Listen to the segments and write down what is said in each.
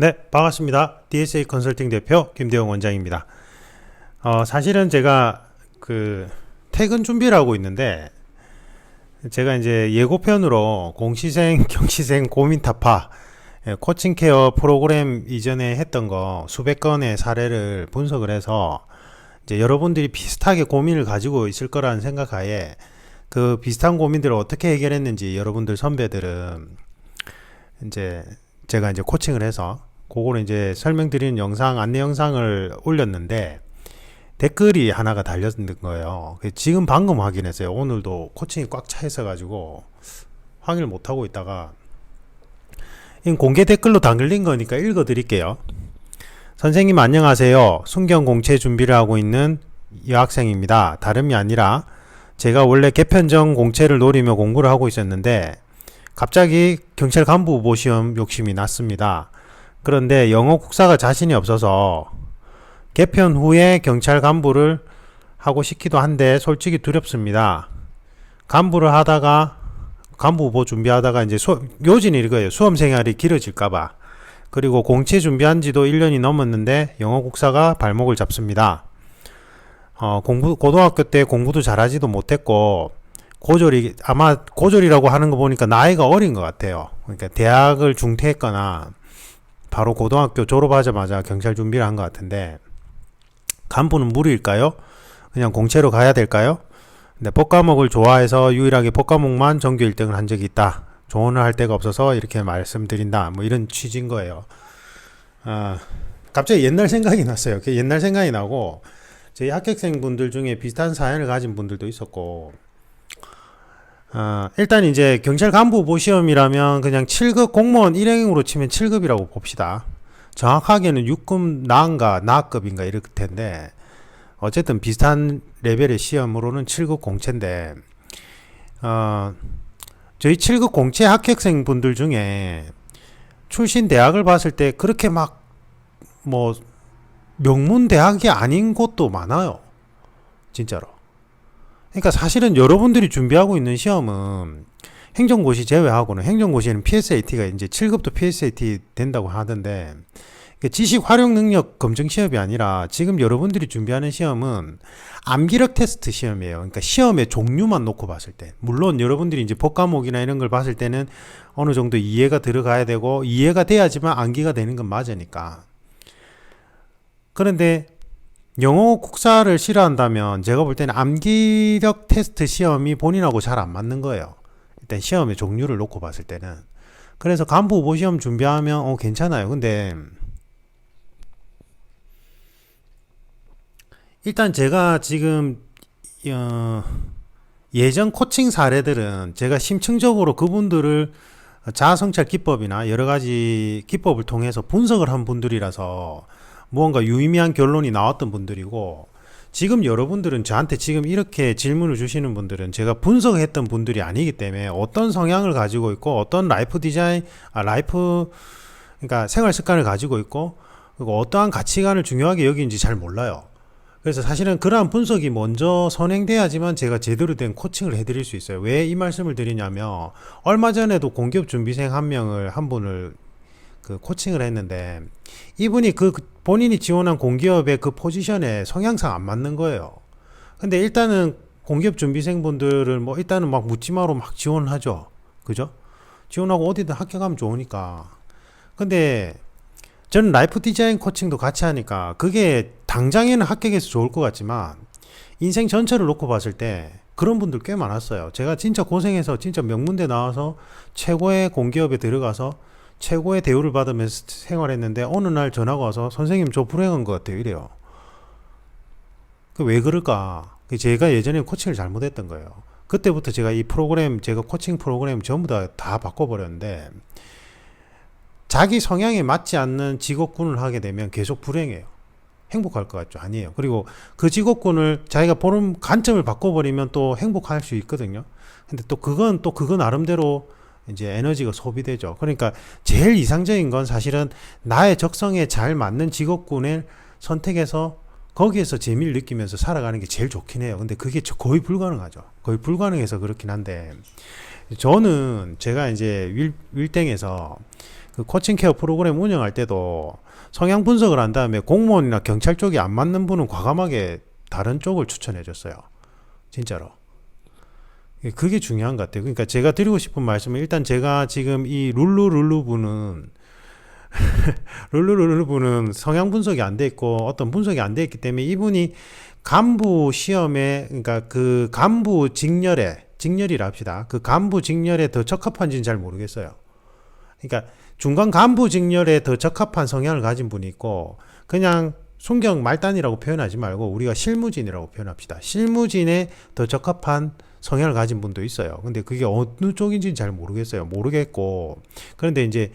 네, 반갑습니다. DSA 컨설팅 대표 김대영 원장입니다. 사실은 제가 퇴근 준비를 하고 있는데, 제가 이제 예고편으로 공시생, 경시생 고민 타파, 코칭 케어 프로그램 이전에 했던 거 수백 건의 사례를 분석을 해서 이제 여러분들이 비슷하게 고민을 가지고 있을 거라는 생각하에 그 비슷한 고민들을 어떻게 해결했는지 여러분들 선배들은 이제 제가 이제 코칭을 해서 그거를 이제 설명드리는 영상, 안내 영상을 올렸는데 댓글이 하나가 달렸는 거예요. 지금 방금 확인했어요. 오늘도 코칭이 꽉 차 있어가지고 확인을 못하고 있다가 공개 댓글로 달린 거니까 읽어드릴게요. 선생님 안녕하세요. 순경 공채 준비를 하고 있는 여학생입니다. 다름이 아니라 제가 원래 개편정 공채를 노리며 공부를 하고 있었는데 갑자기 경찰 간부 후보 시험 욕심이 났습니다. 그런데 영어 국사가 자신이 없어서 개편 후에 경찰 간부를 하고 싶기도 한데 솔직히 두렵습니다. 간부 후보 준비하다가 이제 요진이 이거예요. 수험 생활이 길어질까봐. 그리고 공채 준비한 지도 1년이 넘었는데 영어 국사가 발목을 잡습니다. 고등학교 때 공부도 잘하지도 못했고 아마 고졸이라고 하는 거 보니까 나이가 어린 것 같아요. 그러니까 대학을 중퇴했거나 바로 고등학교 졸업하자마자 경찰 준비를 한 것 같은데, 간부는 무리일까요? 그냥 공채로 가야 될까요? 근데 법과목을 좋아해서 유일하게 법과목만 전교 1등을 한 적이 있다. 조언을 할 데가 없어서 이렇게 말씀드린다. 뭐 이런 취지인 거예요. 갑자기 옛날 생각이 났어요. 옛날 생각이 나고 저희 합격생분들 중에 비슷한 사연을 가진 분들도 있었고, 일단 이제 경찰 간부 후보 시험이라면 그냥 7급 공무원 일행으로 치면 7급이라고 봅시다. 정확하게는 6급 나급인가 이럴 텐데, 어쨌든 비슷한 레벨의 시험으로는 7급 공채인데, 저희 7급 공채 합격생 분들 중에 출신 대학을 봤을 때 그렇게 명문 대학이 아닌 곳도 많아요. 진짜로. 그러니까 사실은 여러분들이 준비하고 있는 시험은 행정고시 제외하고는, 행정고시에는 PSAT가 이제 7급도 PSAT 된다고 하던데, 지식 활용 능력 검증 시험이 아니라 지금 여러분들이 준비하는 시험은 암기력 테스트 시험이에요. 그러니까 시험의 종류만 놓고 봤을 때, 물론 여러분들이 이제 법과목이나 이런 걸 봤을 때는 어느 정도 이해가 들어가야 되고 이해가 돼야지만 암기가 되는 건 맞으니까. 그런데 영어 국사를 싫어한다면 제가 볼 때는 암기력 테스트 시험이 본인하고 잘 안 맞는 거예요. 일단 시험의 종류를 놓고 봤을 때는. 그래서 간부 후보 시험 준비하면 괜찮아요. 근데 일단 제가 지금 예전 코칭 사례들은 제가 심층적으로 그분들을 자아성찰 기법이나 여러 가지 기법을 통해서 분석을 한 분들이라서 무언가 유의미한 결론이 나왔던 분들이고, 지금 여러분들은 저한테 지금 이렇게 질문을 주시는 분들은 제가 분석했던 분들이 아니기 때문에 어떤 성향을 가지고 있고 어떤 그러니까 생활 습관을 가지고 있고, 그리고 어떠한 가치관을 중요하게 여기는지 잘 몰라요. 그래서 사실은 그러한 분석이 먼저 선행돼야지만 제가 제대로 된 코칭을 해드릴 수 있어요. 왜 이 말씀을 드리냐면, 얼마 전에도 공기업 준비생 한 분을 코칭을 했는데, 이분이 본인이 지원한 공기업의 그 포지션에 성향상 안 맞는 거예요. 근데 일단은 공기업 준비생분들을 일단은 묻지마로 지원을 하죠. 그죠? 지원하고 어디든 합격하면 좋으니까. 근데 저는 라이프 디자인 코칭도 같이 하니까 그게 당장에는 합격해서 좋을 것 같지만 인생 전체를 놓고 봤을 때 그런 분들 꽤 많았어요. 제가 진짜 고생해서 진짜 명문대 나와서 최고의 공기업에 들어가서 최고의 대우를 받으면서 생활했는데 어느 날 전화가 와서 선생님 저 불행한 것 같아요 이래요. 왜 그럴까? 제가 예전에 코칭을 잘못했던 거예요. 그때부터 제가 제가 코칭 프로그램 전부 다 바꿔버렸는데, 자기 성향에 맞지 않는 직업군을 하게 되면 계속 불행해요. 행복할 것 같죠? 아니에요. 그리고 그 직업군을 자기가 보는 관점을 바꿔버리면 또 행복할 수 있거든요. 근데 또 그거 나름대로 이제 에너지가 소비되죠. 그러니까 제일 이상적인 건 사실은 나의 적성에 잘 맞는 직업군을 선택해서 거기에서 재미를 느끼면서 살아가는 게 제일 좋긴 해요. 근데 그게 거의 불가능하죠. 거의 불가능해서 그렇긴 한데, 저는 제가 이제 윌땡에서 그 코칭 케어 프로그램 운영할 때도 성향 분석을 한 다음에 공무원이나 경찰 쪽이 안 맞는 분은 과감하게 다른 쪽을 추천해 줬어요. 진짜로. 그게 중요한 것 같아요. 그러니까 제가 드리고 싶은 말씀은, 일단 제가 지금 이 룰루 분은 룰루 분은 성향 분석이 안 돼 있고 어떤 분석이 안 돼 있기 때문에, 이분이 간부 시험에, 그러니까 그 간부 직렬이라 합시다. 그 간부 직렬에 더 적합한지는 잘 모르겠어요. 그러니까 중간 간부 직렬에 더 적합한 성향을 가진 분이 있고, 그냥 순경 말단이라고 표현하지 말고 우리가 실무진이라고 표현합시다. 실무진에 더 적합한 성향을 가진 분도 있어요. 근데 그게 어느 쪽인지는 잘 모르겠고, 그런데 이제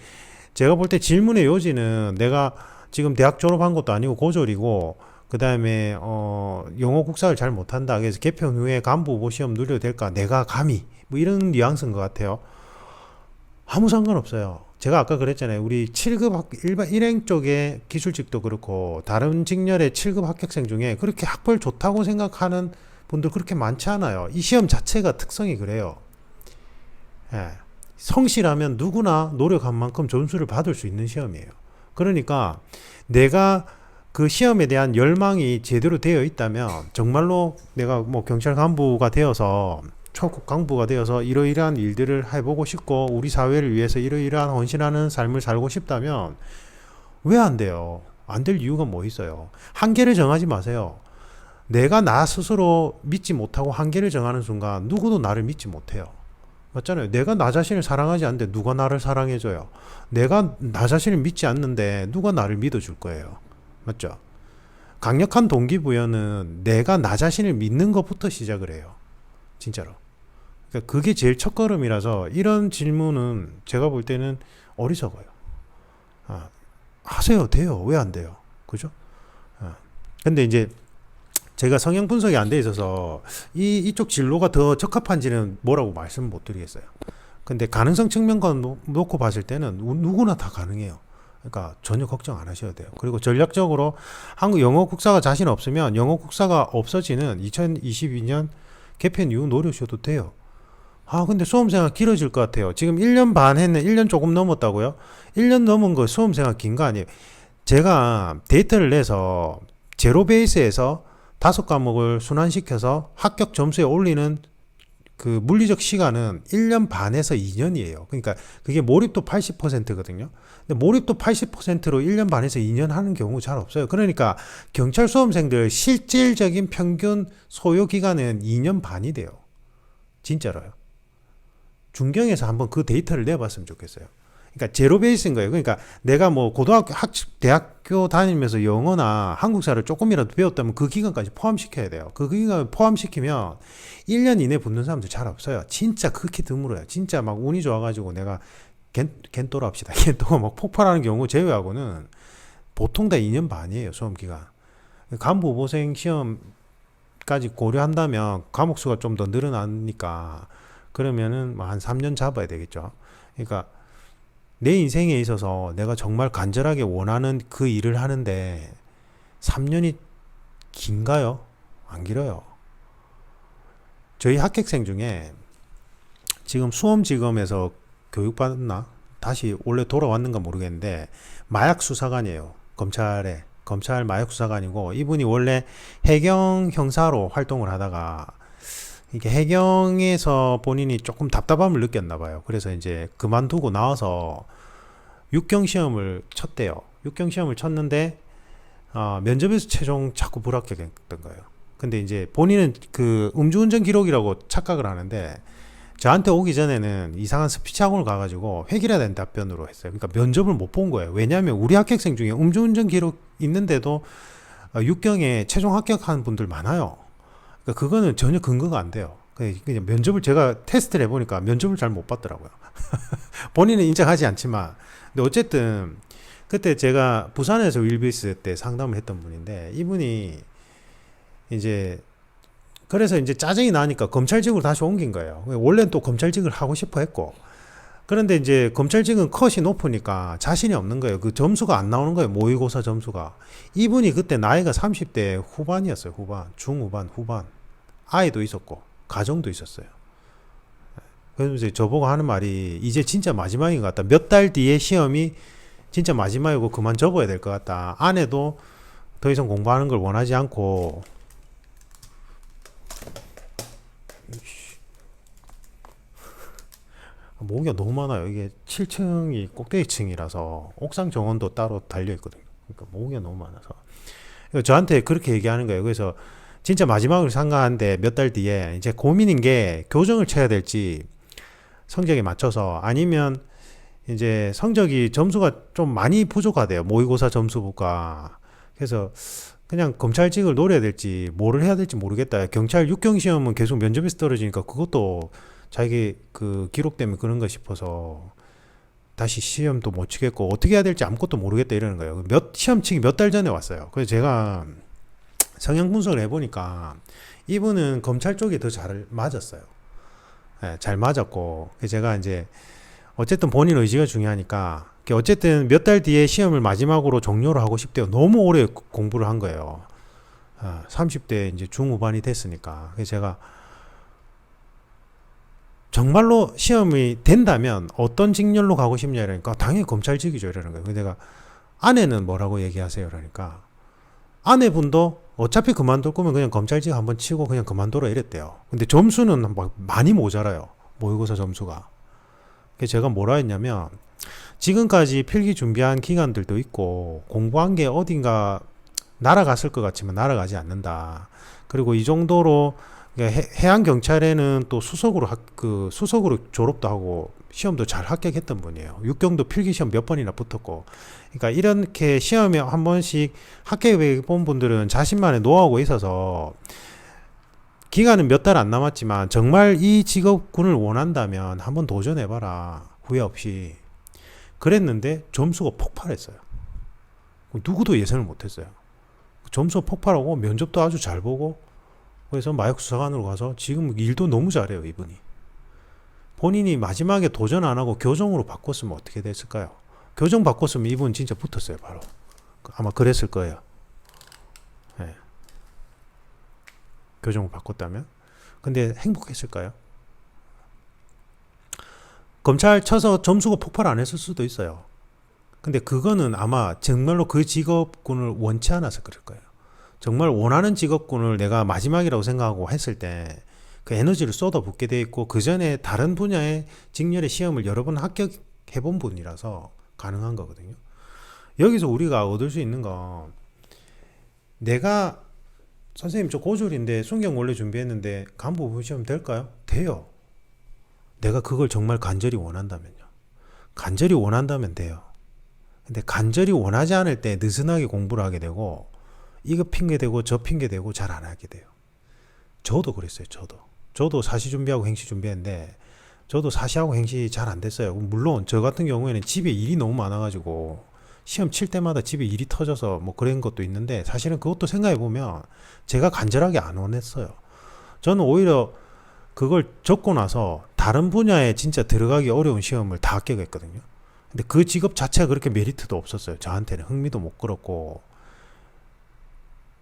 제가 볼 때 질문의 요지는, 내가 지금 대학 졸업한 것도 아니고 고졸이고, 그 다음에 영어 국사를 잘 못한다, 그래서 개편 후에 간부 후보 시험 누려도 될까, 내가 감히, 뭐 이런 뉘앙스인 것 같아요. 아무 상관없어요. 제가 아까 그랬잖아요. 우리 7급 일행 쪽의 기술직도 그렇고 다른 직렬의 7급 합격생 중에 그렇게 학벌 좋다고 생각하는 분들 그렇게 많지 않아요. 이 시험 자체가 특성이 그래요. 예. 성실하면 누구나 노력한 만큼 점수를 받을 수 있는 시험이에요. 그러니까 내가 그 시험에 대한 열망이 제대로 되어 있다면, 정말로 내가 뭐 경찰 간부가 되어서, 초급 간부가 되어서 이러이러한 일들을 해보고 싶고 우리 사회를 위해서 이러이러한 헌신하는 삶을 살고 싶다면 왜 안 돼요? 안 될 이유가 뭐 있어요? 한계를 정하지 마세요. 내가 나 스스로 믿지 못하고 한계를 정하는 순간 누구도 나를 믿지 못해요. 맞잖아요. 내가 나 자신을 사랑하지 않는데 누가 나를 사랑해줘요? 내가 나 자신을 믿지 않는데 누가 나를 믿어줄 거예요? 맞죠? 강력한 동기부여는 내가 나 자신을 믿는 것부터 시작을 해요. 진짜로. 그러니까 그게 제일 첫걸음이라서, 이런 질문은 제가 볼 때는 어리석어요. 하세요. 돼요. 왜 안 돼요? 그죠? 근데 이제 제가 성향 분석이 안 돼 있어서 이쪽 진로가 더 적합한지는 뭐라고 말씀 못 드리겠어요. 근데 가능성 측면과 놓고 봤을 때는 누구나 다 가능해요. 그러니까 전혀 걱정 안 하셔도 돼요. 그리고 전략적으로 한국 영어 국사가 자신 없으면 영어 국사가 없어지는 2022년 개편 이후 노려셔도 돼요. 근데 수험생활 길어질 것 같아요. 지금 1년 반 했네. 1년 조금 넘었다고요? 1년 넘은 거 수험생활 긴 거 아니에요? 제가 데이터를 내서 제로 베이스에서 5과목을 순환시켜서 합격 점수에 올리는 그 물리적 시간은 1년 반에서 2년이에요. 그러니까 그게 몰입도 80%거든요. 근데 몰입도 80%로 1년 반에서 2년 하는 경우 잘 없어요. 그러니까 경찰 수험생들 실질적인 평균 소요 기간은 2년 반이 돼요. 진짜로요. 중경에서 한번 그 데이터를 내봤으면 좋겠어요. 그러니까 제로 베이스인 거예요. 그러니까 내가 뭐 대학교 다니면서 영어나 한국사를 조금이라도 배웠다면 그 기간까지 포함시켜야 돼요. 그 기간을 포함시키면 1년 이내 붙는 사람들 잘 없어요. 진짜 극히 드물어요. 진짜 막 운이 좋아가지고 내가 겐또라 합시다. 겐또가 막 폭발하는 경우 제외하고는 보통 다 2년 반이에요. 수험 기간. 간부 후보생 시험까지 고려한다면 과목 수가 좀 더 늘어나니까, 그러면은 한 3년 잡아야 되겠죠. 그러니까 내 인생에 있어서 내가 정말 간절하게 원하는 그 일을 하는데 3년이 긴가요? 안 길어요. 저희 합격생 중에 지금 수험지검에서 교육받나? 다시 원래 돌아왔는가 모르겠는데 마약 수사관이에요. 검찰 마약 수사관이고, 이분이 원래 해경 형사로 활동을 하다가 이게 해경에서 본인이 조금 답답함을 느꼈나 봐요. 그래서 이제 그만두고 나와서 육경 시험을 쳤대요. 육경 시험을 쳤는데 면접에서 최종 자꾸 불합격했던 거예요. 근데 이제 본인은 그 음주운전 기록이라고 착각을 하는데, 저한테 오기 전에는 이상한 스피치 학원을 가가지고 획일화된 답변으로 했어요. 그러니까 면접을 못 본 거예요. 왜냐하면 우리 합격생 중에 음주운전 기록 있는데도 육경에 최종 합격한 분들 많아요. 그러니까 그거는 전혀 근거가 안 돼요. 그냥 면접을 제가 테스트를 해보니까 면접을 잘 못 봤더라고요. 본인은 인정하지 않지만. 근데 어쨌든 그때 제가 부산에서 윌비스 때 상담을 했던 분인데, 이분이 이제 그래서 이제 짜증이 나니까 검찰직으로 다시 옮긴 거예요. 원래는 또 검찰직을 하고 싶어 했고, 그런데 이제 검찰직은 컷이 높으니까 자신이 없는 거예요. 그 점수가 안 나오는 거예요. 모의고사 점수가. 이분이 그때 나이가 30대 후반이었어요. 후반, 중후반, 후반. 아이도 있었고 가정도 있었어요. 그래서 이제 저보고 하는 말이 이제 진짜 마지막인 것 같다. 몇 달 뒤에 시험이 진짜 마지막이고 그만 접어야 될 것 같다. 아내도 더 이상 공부하는 걸 원하지 않고 모기가 너무 많아요. 이게 7층이 꼭대기층이라서 옥상 정원도 따로 달려 있거든요. 그러니까 모기가 너무 많아서 저한테 그렇게 얘기하는 거예요. 그래서 진짜 마지막으로 생각하는데 몇 달 뒤에 이제 고민인 게 교정을 쳐야 될지 성적에 맞춰서 아니면 이제 성적이 점수가 좀 많이 부족하대요. 모의고사 점수가. 그래서 그냥 검찰직을 노려야 될지 뭐를 해야 될지 모르겠다. 경찰 6경 시험은 계속 면접에서 떨어지니까 그것도 자기 그 기록 때문에 그런가 싶어서 다시 시험도 못 치겠고 어떻게 해야 될지 아무것도 모르겠다 이러는 거예요. 시험 치기 몇 달 전에 왔어요. 그래서 제가 성향 분석을 해보니까 이분은 검찰 쪽이 더 잘 맞았어요. 네, 잘 맞았고 제가 이제 어쨌든 본인 의지가 중요하니까 어쨌든 몇 달 뒤에 시험을 마지막으로 종료를 하고 싶대요. 너무 오래 공부를 한 거예요. 30대 이제 중후반이 됐으니까. 그래서 제가 정말로 시험이 된다면 어떤 직렬로 가고 싶냐 이러니까 당연히 검찰직이죠 이러는 거예요. 그래서 내가 아내는 뭐라고 얘기하세요? 그러니까 아내분도 어차피 그만둘 거면 그냥 검찰직 한번 치고 그냥 그만둬라 이랬대요. 근데 점수는 막 많이 모자라요. 모의고사 점수가. 그래서 제가 뭐라 했냐면 지금까지 필기 준비한 기간들도 있고 공부한 게 어딘가 날아갔을 것 같지만 날아가지 않는다. 그리고 이 정도로 해양 경찰에는 또 수석으로 졸업도 하고 시험도 잘 합격했던 분이에요. 육경도 필기 시험 몇 번이나 붙었고. 그러니까 이렇게 시험에 한 번씩 합격해 본 분들은 자신만의 노하우가 있어서 기간은 몇 달 안 남았지만 정말 이 직업군을 원한다면 한번 도전해봐라. 후회 없이. 그랬는데 점수가 폭발했어요. 누구도 예상을 못했어요. 점수가 폭발하고 면접도 아주 잘 보고 그래서 마약수사관으로 가서 지금 일도 너무 잘해요. 이분이. 본인이 마지막에 도전 안 하고 교정으로 바꿨으면 어떻게 됐을까요? 교정 바꿨으면 이분 진짜 붙었어요. 바로. 아마 그랬을 거예요. 네. 교정을 바꿨다면. 근데 행복했을까요? 검찰 쳐서 점수가 폭발 안 했을 수도 있어요. 근데 그거는 아마 정말로 그 직업군을 원치 않아서 그럴 거예요. 정말 원하는 직업군을 내가 마지막이라고 생각하고 했을 때 그 에너지를 쏟아붓게 돼 있고 그 전에 다른 분야의 직렬의 시험을 여러 번 합격해 본 분이라서 가능한 거거든요. 여기서 우리가 얻을 수 있는 건 내가 선생님 저 고졸인데 순경 원래 준비했는데 간부 시험 될까요? 돼요. 내가 그걸 정말 간절히 원한다면요. 간절히 원한다면 돼요. 근데 간절히 원하지 않을 때 느슨하게 공부를 하게 되고 이거 핑계대고 저 핑계대고 잘 안 하게 돼요. 저도 그랬어요. 저도 사시 준비하고 행시 준비했는데 저도 사시하고 행시 잘 안 됐어요. 물론 저 같은 경우에는 집에 일이 너무 많아가지고 시험 칠 때마다 집에 일이 터져서 뭐 그런 것도 있는데 사실은 그것도 생각해보면 제가 간절하게 안 원했어요. 저는 오히려 그걸 적고 나서 다른 분야에 진짜 들어가기 어려운 시험을 다 합격했거든요. 근데 그 직업 자체가 그렇게 메리트도 없었어요. 저한테는 흥미도 못 끌었고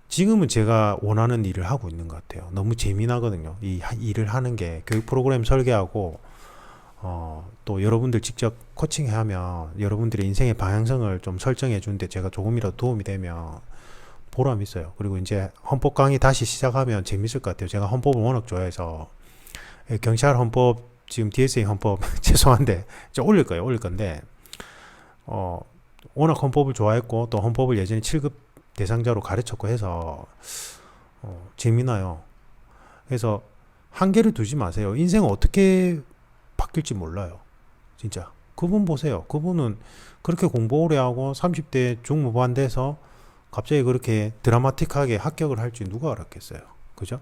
지금은 제가 원하는 일을 하고 있는 것 같아요. 너무 재미나거든요. 이 일을 하는 게 교육 프로그램 설계하고 또 여러분들 직접 코칭하면 여러분들의 인생의 방향성을 좀 설정해 주는데 제가 조금이라도 도움이 되면 보람 있어요. 그리고 이제 헌법 강의 다시 시작하면 재밌을 것 같아요. 제가 헌법을 워낙 좋아해서 경찰 헌법 지금 DSA 헌법 죄송한데 올릴 건데 워낙 헌법을 좋아했고 또 헌법을 예전에 7급 대상자로 가르쳤고 해서 재미나요. 그래서 한계를 두지 마세요. 인생은 어떻게 바뀔지 몰라요. 진짜 그분 보세요. 그분은 그렇게 공부 오래 하고 30대 중후반 돼서 갑자기 그렇게 드라마틱하게 합격을 할 줄 누가 알았겠어요. 그죠?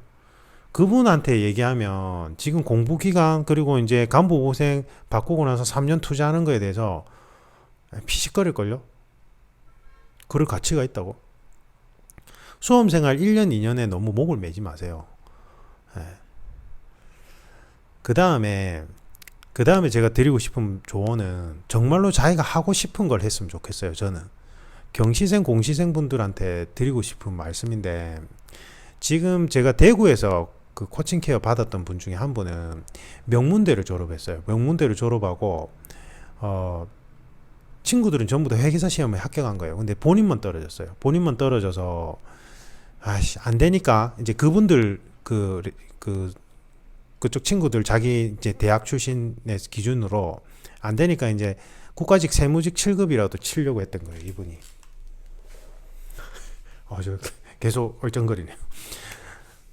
그분한테 얘기하면 지금 공부 기간 그리고 이제 간부 고생 바꾸고 나서 3년 투자하는 거에 대해서 피식거릴걸요? 그럴 가치가 있다고. 수험생활 1년, 2년에 너무 목을 매지 마세요. 그 다음에 제가 드리고 싶은 조언은 정말로 자기가 하고 싶은 걸 했으면 좋겠어요. 저는 경시생, 공시생 분들한테 드리고 싶은 말씀인데 지금 제가 대구에서 그 코칭 케어 받았던 분 중에 한 분은 명문대를 졸업했어요. 명문대를 졸업하고 친구들은 전부 다 회계사 시험에 합격한 거예요. 근데 본인만 떨어졌어요. 본인만 떨어져서 안 되니까 이제 그분들 그쪽 친구들 자기 이제 대학 출신의 기준으로 안 되니까 이제 국가직 세무직 7급이라도 치려고 했던 거예요, 이분이. 저 계속 얼쩡거리네요.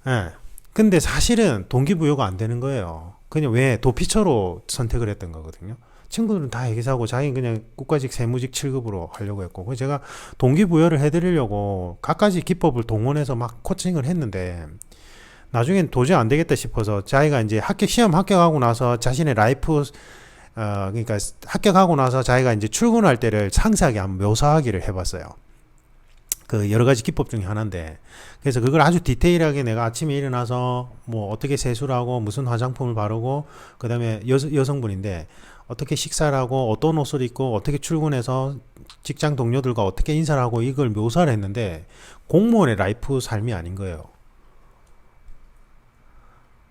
예. 근데 사실은 동기부여가 안 되는 거예요. 그냥 왜 도피처로 선택을 했던 거거든요. 친구들은 다 회계사고 자기는 그냥 국가직 세무직 7급으로 하려고 했고, 그래서 제가 동기부여를 해드리려고 갖가지 기법을 동원해서 막 코칭을 했는데 나중엔 도저히 안 되겠다 싶어서 자기가 이제 시험 합격하고 나서 자신의 라이프 그러니까 합격하고 나서 자기가 이제 출근할 때를 상세하게 한번 묘사하기를 해봤어요. 그 여러 가지 기법 중에 하나인데, 그래서 그걸 아주 디테일하게 내가 아침에 일어나서 뭐 어떻게 세수를 하고 무슨 화장품을 바르고 그 다음에 여성분인데 어떻게 식사를 하고 어떤 옷을 입고 어떻게 출근해서 직장 동료들과 어떻게 인사를 하고 이걸 묘사를 했는데 공무원의 라이프 삶이 아닌 거예요.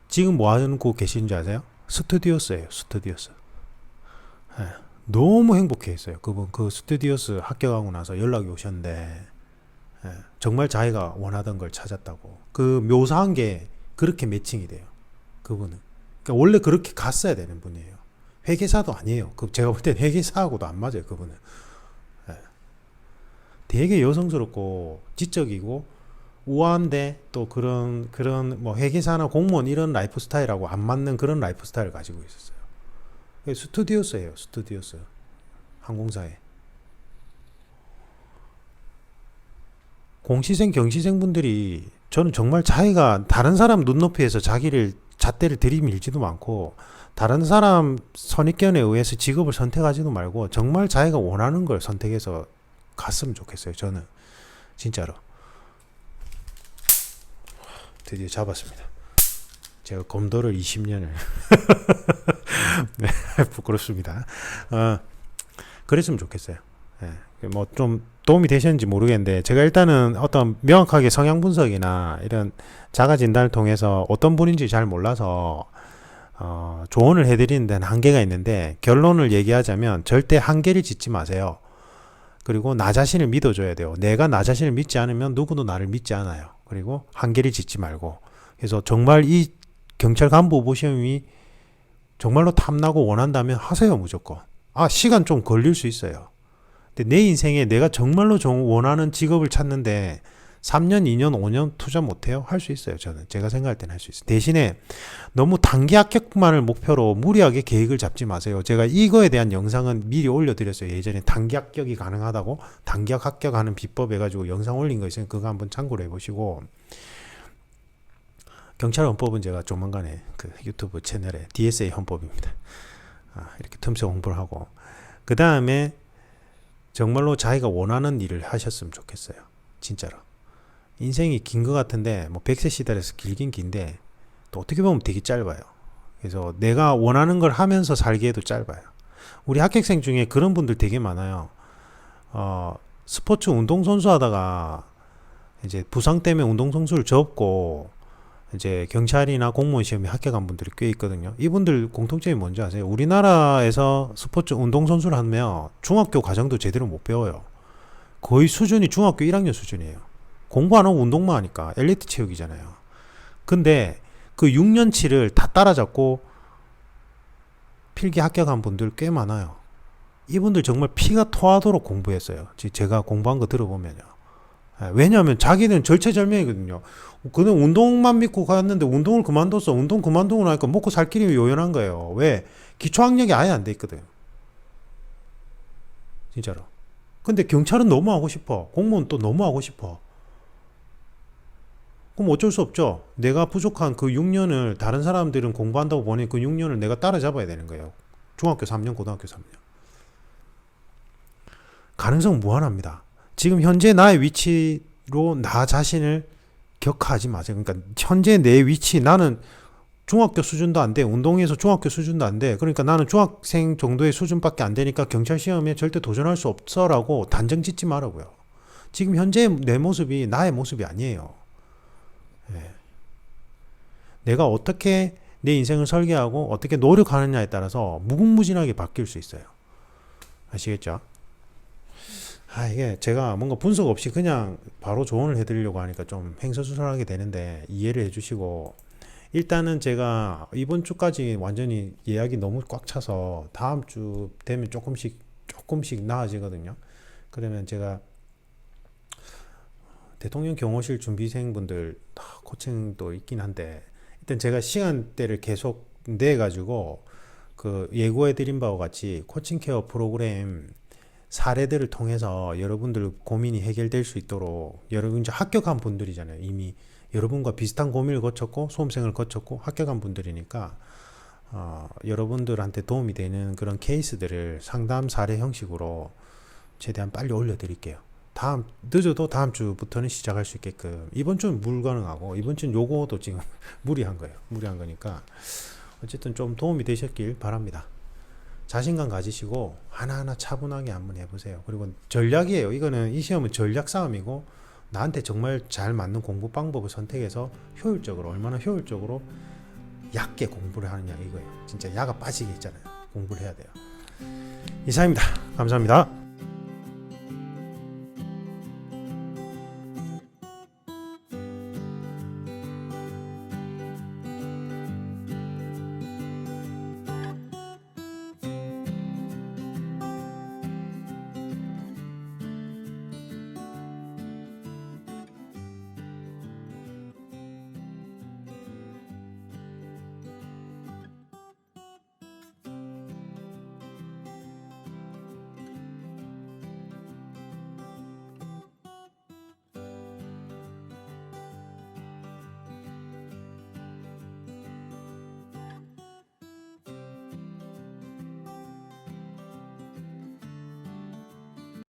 지금 뭐 하고 계시는지 아세요? 스튜디오스예요. 스튜디오스. 네. 너무 행복해 했어요. 그분 그 스튜디오스 합격하고 나서 연락이 오셨는데 정말 자기가 원하던 걸 찾았다고. 그 묘사한 게 그렇게 매칭이 돼요. 그분은. 그러니까 원래 그렇게 갔어야 되는 분이에요. 회계사도 아니에요. 제가 볼 땐 회계사하고도 안 맞아요. 그분은. 되게 여성스럽고 지적이고 우아한데 또 그런 뭐 회계사나 공무원 이런 라이프 스타일하고 안 맞는 그런 라이프 스타일을 가지고 있었어요. 스튜디오스예요. 스튜디오스. 항공사에. 공시생 경시생 분들이 저는 정말 자기가 다른 사람 눈높이에서 잣대를 들이밀지도 않고 다른 사람 선입견에 의해서 직업을 선택하지도 말고 정말 자기가 원하는 걸 선택해서 갔으면 좋겠어요. 저는 진짜로. 드디어 잡았습니다. 제가 검도를 20년을 네, 부끄럽습니다. 그랬으면 좋겠어요. 뭐 좀 도움이 되셨는지 모르겠는데 제가 일단은 어떤 명확하게 성향 분석이나 이런 자가 진단을 통해서 어떤 분인지 잘 몰라서 조언을 해드리는 데는 한계가 있는데, 결론을 얘기하자면 절대 한계를 짓지 마세요. 그리고 나 자신을 믿어줘야 돼요. 내가 나 자신을 믿지 않으면 누구도 나를 믿지 않아요. 그리고 한계를 짓지 말고. 그래서 정말 이 경찰 간부 후보 시험이 정말로 탐나고 원한다면 하세요. 무조건. 시간 좀 걸릴 수 있어요. 근데 내 인생에 내가 정말로 원하는 직업을 찾는데 3년, 2년, 5년 투자 못해요? 할 수 있어요. 저는 제가 생각할 때는 할 수 있어요. 대신에 너무 단기 합격만을 목표로 무리하게 계획을 잡지 마세요. 제가 이거에 대한 영상은 미리 올려드렸어요. 예전에 단기 합격이 가능하다고 단기 합격하는 비법 해가지고 영상 올린 거 있으니까 그거 한번 참고를 해보시고, 경찰 헌법은 제가 조만간에 그 유튜브 채널에 DSA 헌법입니다. 이렇게 틈새 홍보를 하고, 그 다음에 정말로 자기가 원하는 일을 하셨으면 좋겠어요. 진짜로. 인생이 긴 것 같은데 뭐 100세 시달에서 길긴 긴데 또 어떻게 보면 되게 짧아요. 그래서 내가 원하는 걸 하면서 살기에도 짧아요. 우리 합격생 중에 그런 분들 되게 많아요. 스포츠 운동선수 하다가 이제 부상 때문에 운동선수를 접고 이제 경찰이나 공무원 시험에 합격한 분들이 꽤 있거든요. 이분들 공통점이 뭔지 아세요? 우리나라에서 스포츠 운동선수를 하면 중학교 과정도 제대로 못 배워요. 거의 수준이 중학교 1학년 수준이에요. 공부 안 하고 운동만 하니까 엘리트 체육이잖아요. 근데 그 6년치를 다 따라잡고 필기 합격한 분들 꽤 많아요. 이분들 정말 피가 토하도록 공부했어요. 제가 공부한 거 들어보면요. 왜냐하면 자기는 절체절명이거든요. 그는 운동만 믿고 갔는데 운동을 그만뒀어. 운동 그만두고 나니까 먹고 살 길이 요연한 거예요. 왜? 기초학력이 아예 안 돼 있거든. 진짜로. 근데 경찰은 너무 하고 싶어. 공무원 또 너무 하고 싶어. 그럼 어쩔 수 없죠. 내가 부족한 그 6년을 다른 사람들은 공부한다고 보니 그 6년을 내가 따라잡아야 되는 거예요. 중학교 3년, 고등학교 3년. 가능성은 무한합니다. 지금 현재 나의 위치로 나 자신을 격하지 마세요. 그러니까 현재 내 위치, 나는 중학교 수준도 안 돼. 운동에서 중학교 수준도 안 돼. 그러니까 나는 중학생 정도의 수준밖에 안 되니까 경찰 시험에 절대 도전할 수 없어라고 단정 짓지 말라고요. 지금 현재 내 모습이 나의 모습이 아니에요. 네. 내가 어떻게 내 인생을 설계하고 어떻게 노력하느냐에 따라서 무궁무진하게 바뀔 수 있어요. 아시겠죠? 이게 제가 뭔가 분석 없이 그냥 바로 조언을 해드리려고 하니까 좀 횡설수설하게 되는데 이해를 해주시고, 일단은 제가 이번 주까지 완전히 예약이 너무 꽉 차서 다음 주 되면 조금씩 나아지거든요. 그러면 제가 대통령 경호실 준비생분들 다 코칭도 있긴 한데, 일단 제가 시간대를 계속 내 가지고 그 예고해 드린 바와 같이 코칭 케어 프로그램 사례들을 통해서 여러분들 고민이 해결될 수 있도록, 여러분 이제 합격한 분들이잖아요. 이미 여러분과 비슷한 고민을 거쳤고 수험생을 거쳤고 합격한 분들이니까 여러분들한테 도움이 되는 그런 케이스들을 상담 사례 형식으로 최대한 빨리 올려드릴게요. 늦어도 다음 주부터는 시작할 수 있게끔. 이번 주는 불가능하고 이번 주는 요거도 지금 무리한 거니까 어쨌든 좀 도움이 되셨길 바랍니다. 자신감 가지시고 하나하나 차분하게 한번 해보세요. 그리고 전략이에요. 이 시험은 전략 싸움이고, 나한테 정말 잘 맞는 공부 방법을 선택해서 얼마나 효율적으로 얕게 공부를 하느냐 이거예요. 진짜 야가 빠지게 있잖아요. 공부를 해야 돼요. 이상입니다. 감사합니다.